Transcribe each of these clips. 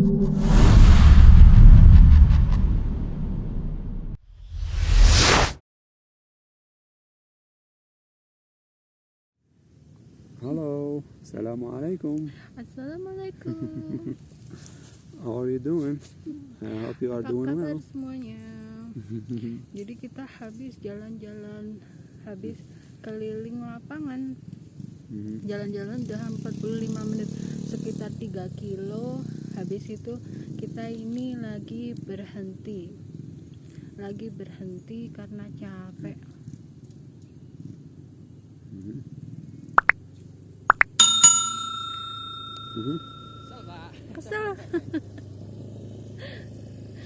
Hello, Assalamualaikum. Assalamualaikum. How are you doing? I hope you are Apa doing kabar well. semuanya? Jadi kita habis jalan-jalan, habis keliling lapangan. Jalan-jalan udah 45 menit, sekitar 3 kilo. Habis itu kita ini lagi berhenti karena capek. Kesel.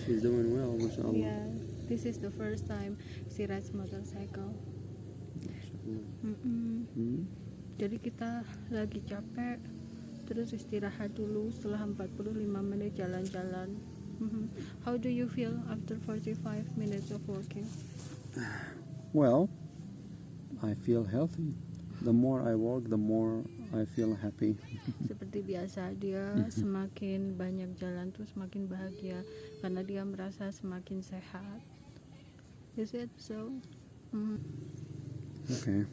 She's doing well, mashallah. Yeah, this is the first time she rides motorcycle. Jadi kita lagi capek, terus istirahat dulu setelah 45 menit jalan-jalan. How do you feel after 45 minutes of walking? Well, I feel healthy. The more I walk, the more I feel happy. Seperti biasa, dia semakin banyak jalan tuh semakin bahagia karena dia merasa semakin sehat. Is it so? Okay.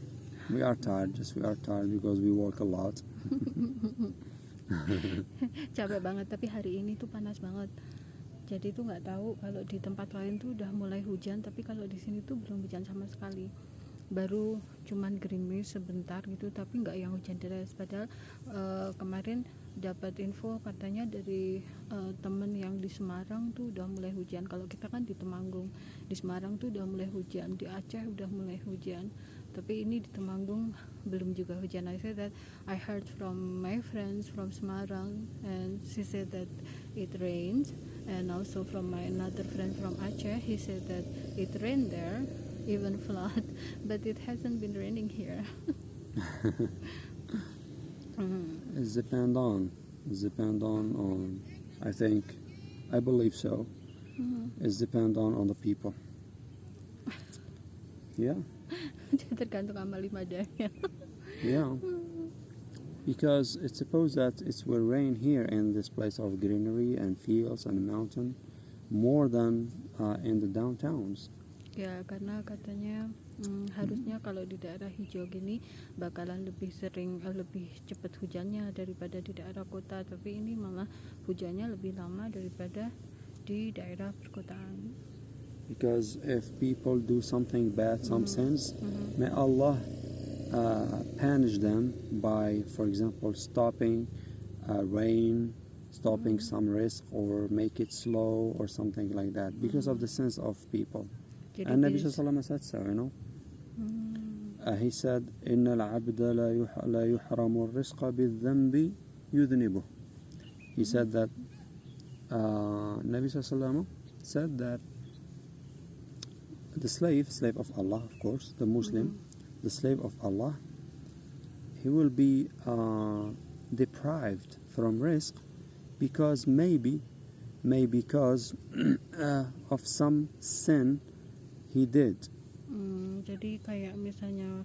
We are tired because we walk a lot. Capek banget, tapi hari ini tuh panas banget. Jadi tuh nggak tahu kalau di tempat lain tuh udah mulai hujan, tapi kalau di sini tuh belum hujan sama sekali. Baru cuman gerimis sebentar gitu, tapi nggak yang hujan deras. Padahal kemarin dapat info katanya dari temen yang di Semarang tuh udah mulai hujan. Kalau kita kan di Temanggung, di Semarang tuh udah mulai hujan, di Aceh udah mulai hujan, tapi ini di Temanggung belum juga hujan. I said that I heard from my friends from Semarang, and she said that it rains, and also from my another friend from Aceh, he said that it rained there, even flood, but it hasn't been raining here. It's depend on I believe so. It's depend on the people. Yeah. Tergantung amal ibadahnya. Yeah. Because it's supposed that it will rain here in this place of greenery and fields and mountain more than in the downtowns. Ya, karena katanya harusnya kalau di daerah hijau gini bakalan lebih sering, lebih cepat hujannya daripada di daerah kota, tapi ini malah hujannya lebih lama daripada di daerah perkotaan. Because if people do something bad, some sins, may Allah punish them by, for example, stopping rain, stopping some risk, or make it slow or something like that, because of the sins of people. Jadi And Nabi Sallallahu said so, you know. He said, إن العبد لا يحرم الرزق بالذنب يذنبه. He said that Nabi Sallallahu said that the slave of Allah, of course, the Muslim, the slave of Allah, he will be deprived from rizq because maybe because of some sin he did. Jadi kayak misalnya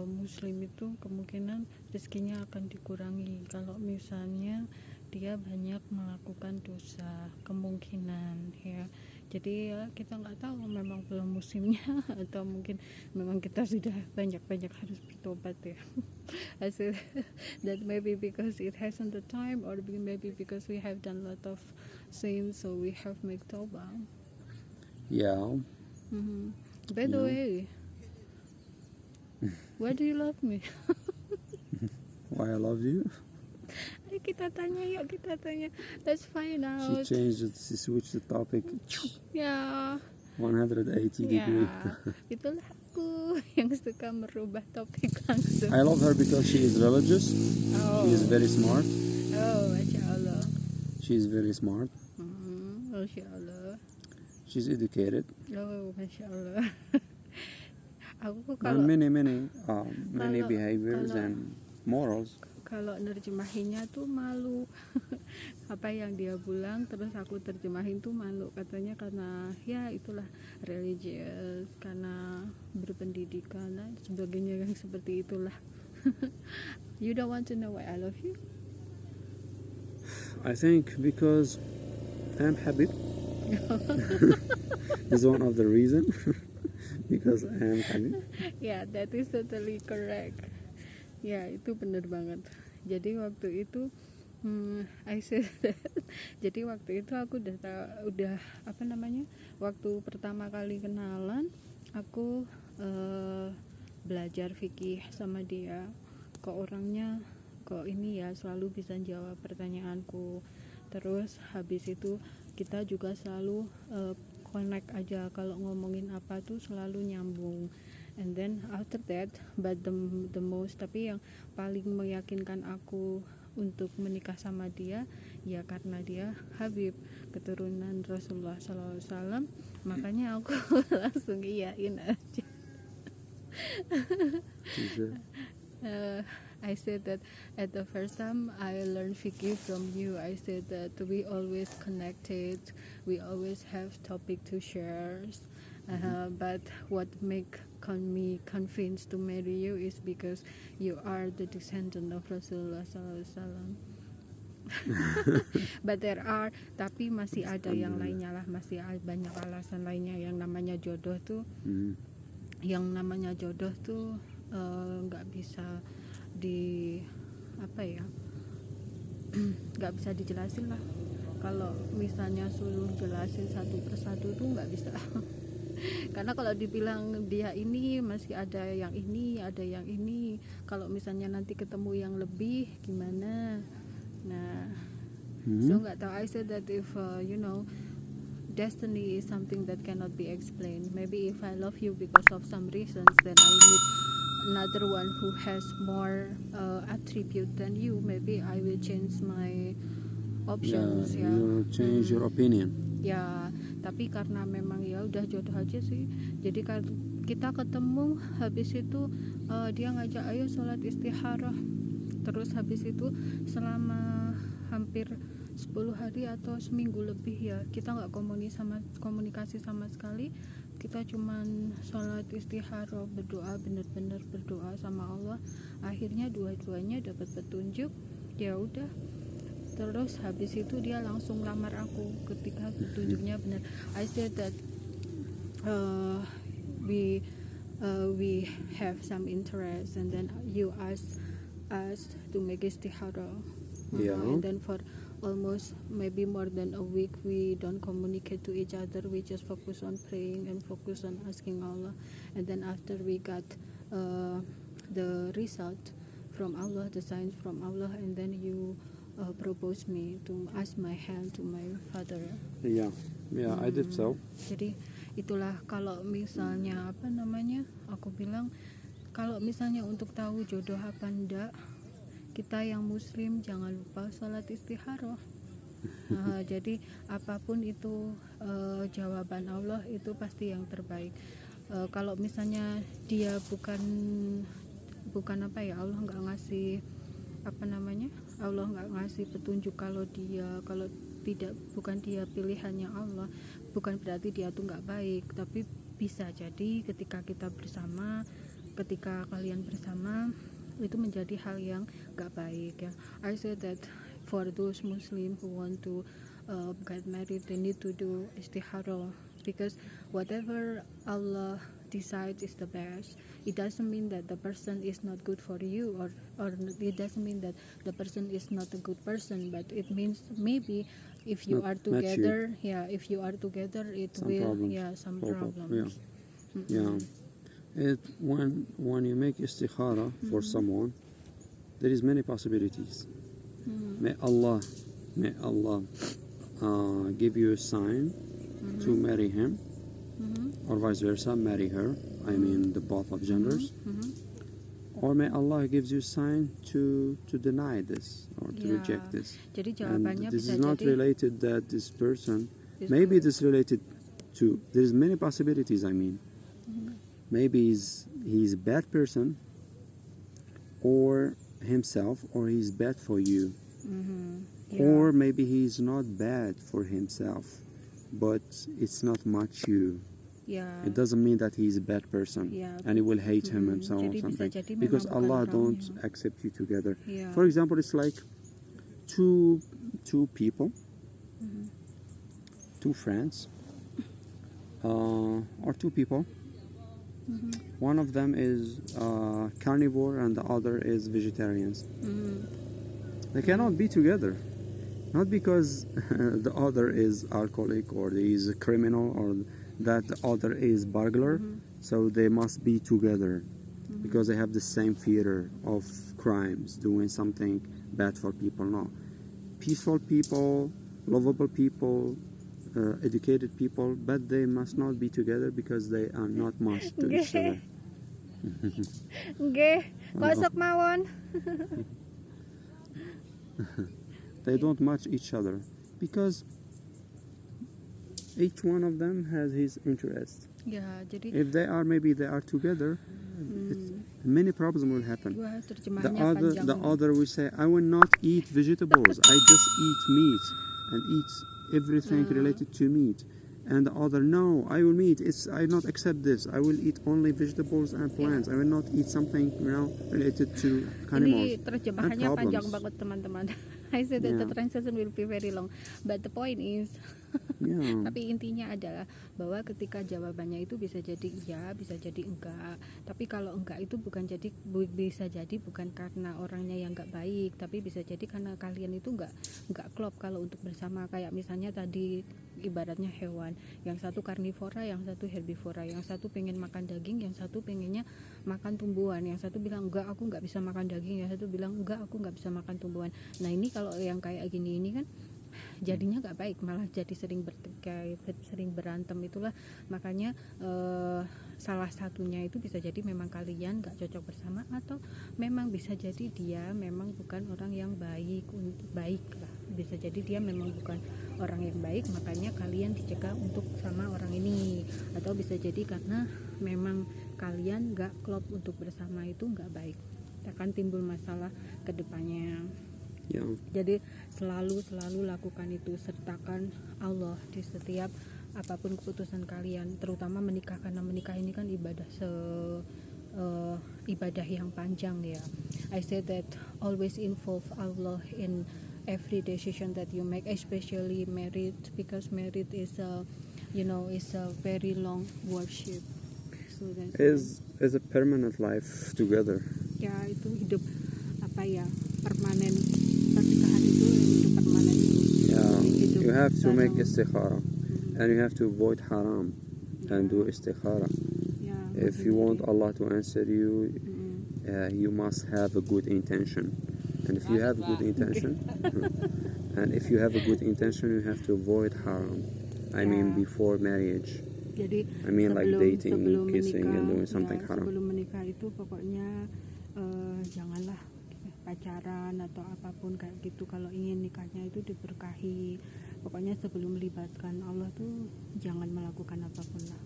Muslim itu kemungkinan rezekinya akan dikurangi kalau misalnya dia banyak melakukan dosa, kemungkinan ya. Jadi ya kita nggak tahu memang belum musimnya atau mungkin memang kita sudah banyak-banyak harus bertobat ya. I said that maybe because it hasn't the time, or maybe because we have done a lot of sins, so we have make tawbah. Yeah. By the way, why do you love me? Why I love you? Ayo kita tanya. Let's find out. She switched the topic. Ya. 180 degree. Itulah aku yang suka merubah topik langsung. I love her because she is religious. She is very smart. Oh, Masya Allah. She is very smart. Masya Allah. She's educated. Oh, Masya Allah. Aku And kalau many behaviors and morals. Kalau nerjemahinnya tuh malu. Apa yang dia bilang terus aku terjemahin tuh malu, katanya karena ya itulah religious, karena berpendidikan dan sebagainya yang seperti itulah. You don't want to know why I love you? I think because I'm Habib. This is one of the reason. Because I'm Habib. Ya, that is totally correct. Ya, itu benar banget. Jadi waktu itu I said that. Jadi waktu itu aku udah apa namanya? Waktu pertama kali kenalan, aku belajar fikih sama dia. Kok orangnya kok ini ya selalu bisa jawab pertanyaanku. Terus habis itu kita juga selalu connect aja, kalau ngomongin apa tuh selalu nyambung. And then after that, but the most, tapi yang paling meyakinkan aku untuk menikah sama dia ya karena dia Habib, keturunan Rasulullah SAW. Makanya aku langsung iyain aja. I said that at the first time I learned fikih from you. I said that we always connected, we always have topic to share. But what make me convinced to marry you is because you are the descendant of Rasulullah SAW. But there are, tapi masih ada yang lainnya lah, masih banyak alasan lainnya. Yang namanya jodoh tuh, nggak bisa nggak bisa dijelasin lah. Kalau misalnya suruh jelasin satu persatu tuh nggak bisa. Karena kalau dibilang dia ini masih ada yang ini, ada yang ini. Kalau misalnya nanti ketemu yang lebih gimana? Nah, so nggak tahu. I said that if destiny is something that cannot be explained. Maybe if I love you because of some reasons, then I need another one who has more attribute than you. Maybe I will change my options. You change your opinion. Ya, tapi karena memang ya udah jodoh aja sih. Jadi kita ketemu, habis itu dia ngajak ayo sholat istikharah. Terus habis itu selama hampir 10 hari atau seminggu lebih ya, kita nggak komunikasi sama sekali. Kita cuman sholat istikharah, berdoa, benar-benar berdoa sama Allah. Akhirnya dua-duanya dapat petunjuk. Ya udah. Terus habis itu dia langsung lamar aku ketika petunjuknya benar. I said that we have some interest, and then you asked us to make istikharah. And then for almost maybe more than a week we don't communicate to each other. We just focus on praying and focus on asking Allah. And then after we got the result from Allah, the signs from Allah, and then you proposed me to ask my hand to my father. Yeah, I did so. Jadi itulah kalau misalnya aku bilang kalau misalnya untuk tahu jodoh apa enggak, kita yang muslim jangan lupa sholat istikharah. Jadi apapun itu jawaban Allah itu pasti yang terbaik. Kalau misalnya dia bukan Allah nggak ngasih Allah nggak ngasih petunjuk, kalau bukan dia pilihannya Allah, bukan berarti dia tuh nggak baik, tapi bisa jadi ketika kalian bersama itu menjadi hal yang nggak baik ya. I said that for those Muslim who want to get married, they need to do istikharah, because whatever Allah decides is the best. It doesn't mean that the person is not good for you, or it doesn't mean that the person is not a good person, but it means maybe if you are together, it some will problems. Some problems. When you make istikhara for someone, there is many possibilities. May Allah give you a sign to marry him, or vice versa, marry her. I mean the both of genders. Or may Allah gives you a sign to deny this or to reject this. Jadi jawabannya this is not related that this person, maybe it is related to, there is many possibilities. I mean, maybe he's a bad person, or himself, or he's bad for you. Or maybe he's not bad for himself, but it's not much you. It doesn't mean that he's a bad person and you will hate him and so on, something, because Allah don't accept you together. For example, it's like two two people, Mhm. two friends, or two people. Mhm. One of them is carnivore and the other is vegetarians. Mhm. They cannot be together. Not because the other is alcoholic or he is a criminal or that the other is burglar, Mhm. so they must be together Mhm. because they have the same fear of crimes, doing something bad for people. No. Peaceful people, lovable people, educated people, but they must not be together because they are not much to each other. Nggih, kok sok mawon. They don't match each other because each one of them has his interest. Ya, jadi If they are together, many problems will happen. wah The terjemahannya other panjang. will say, I will not eat vegetables. I just eat meat and eat everything related to meat. And the other, no, I will eat. I not accept this. I will eat only vegetables and plants. I will not eat something related to animals. Ini terjemahannya And panjang problems. banget teman-teman. I said that the Yeah. translation will be very long, but the point is, Yeah. tapi intinya adalah bahwa ketika jawabannya itu bisa jadi iya, bisa jadi enggak. Tapi kalau enggak itu bisa jadi bukan karena orangnya yang enggak baik, tapi bisa jadi karena kalian itu enggak klop kalau untuk bersama. Kayak misalnya tadi ibaratnya hewan, yang satu karnivora, yang satu herbivora, yang satu pengen makan daging, yang satu pengennya makan tumbuhan, yang satu bilang enggak aku enggak bisa makan daging, yang satu bilang enggak aku enggak bisa makan tumbuhan. Nah ini kalau yang kayak gini ini kan jadinya nggak baik, malah jadi sering bertikai, sering berantem. Itulah makanya salah satunya itu bisa jadi memang kalian nggak cocok bersama, atau memang bisa jadi dia memang bukan orang yang baik lah, bisa jadi dia memang bukan orang yang baik, makanya kalian dicegah untuk sama orang ini. Atau bisa jadi karena memang kalian nggak klop untuk bersama, itu nggak baik, akan timbul masalah ke depannya. Yeah. Jadi selalu lakukan itu, sertakan Allah di setiap apapun keputusan kalian, terutama menikah, karena menikah ini kan ibadah ibadah yang panjang ya. I said that always involve Allah in every decision that you make, especially married, because married is a very long worship. So that's Is a permanent life together. ya, itu hidup permanen. Pernikahan itu hidup permanen. Yeah, Hidup you have to make bareng. istikhara, and you have to avoid haram and do istikhara. Ya, If you want menghindari. Allah to answer you, you must have a good intention. And if you have a good intention, you have to avoid haram. I mean, Yeah. before marriage. Jadi I mean, like dating, sebelum kissing, menikah, and doing something ya, haram. sebelum menikah itu pokoknya janganlah pacaran atau apapun kayak gitu. Kalau ingin nikahnya itu diberkahi, pokoknya sebelum melibatkan Allah tuh jangan melakukan apapun lah.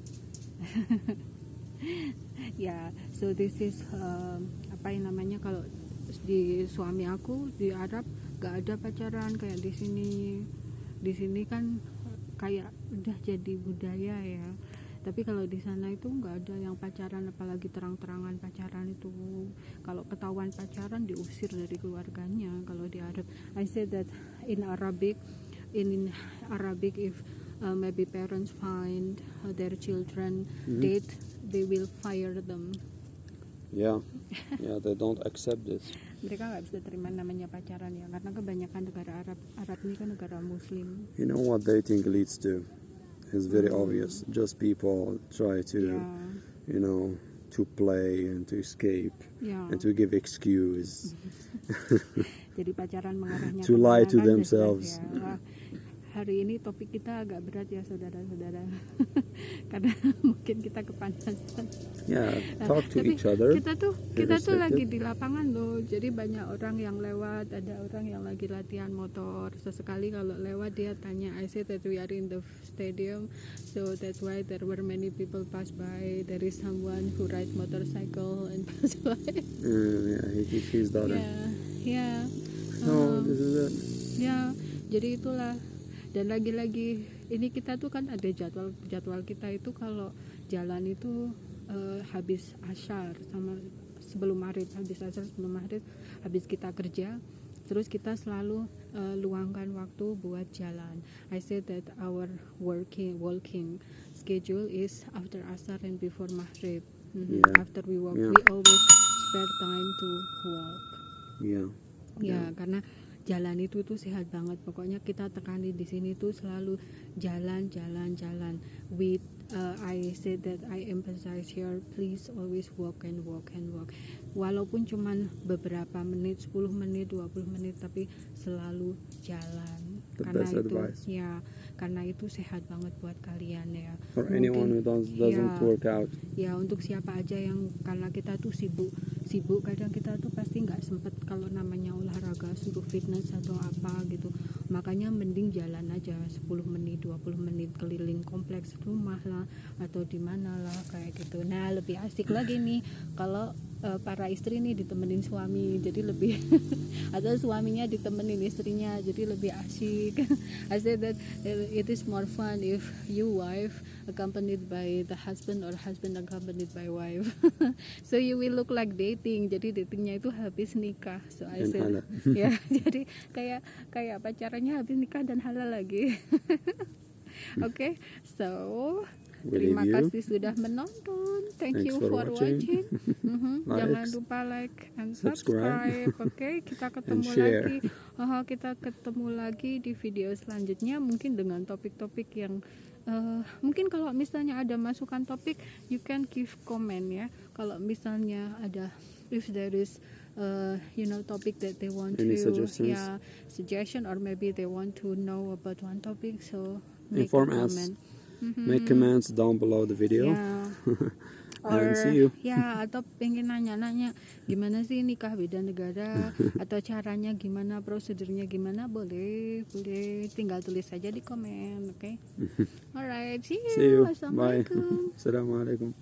Ya, so this is kalau di suami aku di Arab gak ada pacaran kayak di sini kan kayak udah jadi budaya ya. Tapi kalau di sana itu nggak ada yang pacaran, apalagi terang-terangan pacaran itu. Kalau ketahuan pacaran diusir dari keluarganya. Kalau di Arab, I said that in Arabic if maybe parents find their children date, they will fire them. Yeah, they don't accept this. Mereka nggak bisa terima namanya pacaran ya, karena kebanyakan negara Arab ini kan negara Muslim. You know what dating leads to? It's very obvious. Just people try to, to play and to escape Ya. and to give excuse. Jadi pacaran mengarahnya To lie to kemana kan themselves. jelas ya. Wah, hari ini topik kita agak berat ya saudara-saudara. Karena mungkin kita kepanasan. Yeah, talk to Tapi each other. kita tuh irrespective. lagi di lapangan loh. Jadi banyak orang yang lewat, ada orang yang lagi latihan motor. Sesekali kalau lewat dia tanya, I said that we are in the stadium, so that's why there were many people pass by. There is someone who ride motorcycle and pass by. Yeah, he's daughter. Ya. So this is it. Ya, jadi itulah. Dan lagi-lagi ini kita tuh kan ada jadwal kita itu kalau jalan itu habis asyar sama sebelum maghrib, habis kita kerja Terus kita selalu luangkan waktu buat jalan. I said that our walking schedule is after asar and before maghrib. Yeah. After we walk, Yeah. we always spare time to walk. Yeah. Ya, karena jalan itu tuh sehat banget. Pokoknya kita tekani di sini tuh selalu jalan. With I said that I emphasize here, please always walk and walk. Walaupun cuman beberapa menit, 10 menit, 20 menit, tapi selalu jalan. The Karena best itu advice. ya, karena itu sehat banget buat kalian ya. For anyone who doesn't ya, work out. Ya, untuk siapa aja yang, karena kita tuh sibuk kadang kita tuh pasti nggak sempet kalau namanya olahraga untuk fitness atau apa gitu. Makanya mending jalan aja 10 menit 20 menit keliling kompleks rumah lah atau di mana lah kayak gitu. Nah, lebih asik lagi nih kalau para istri nih ditemenin suami, jadi lebih atau suaminya ditemenin istrinya, jadi lebih asik. I said that it is more fun if you wife accompanied by the husband or husband accompanied by wife. So you will look like dating. Jadi datingnya itu habis nikah. So I said ya, jadi kayak pacarannya habis nikah dan halal lagi. Okay, so terima kasih sudah menonton. Thank you for watching. Jangan lupa like and subscribe. Oke, kita ketemu lagi. Kita ketemu lagi di video selanjutnya, mungkin dengan topik-topik yang mungkin kalau misalnya ada masukan topik, you can give comment ya. Kalau misalnya ada, if there is topic that they want any to suggestion, or maybe they want to know about one topic, so inform us. Make comments down below the video. And see you. Ya, atau pengen nanya-nanya gimana sih nikah beda negara atau caranya gimana, prosedurnya gimana, boleh tinggal tulis saja di komen. Oke. Alright, see you. Bye. Assalamualaikum.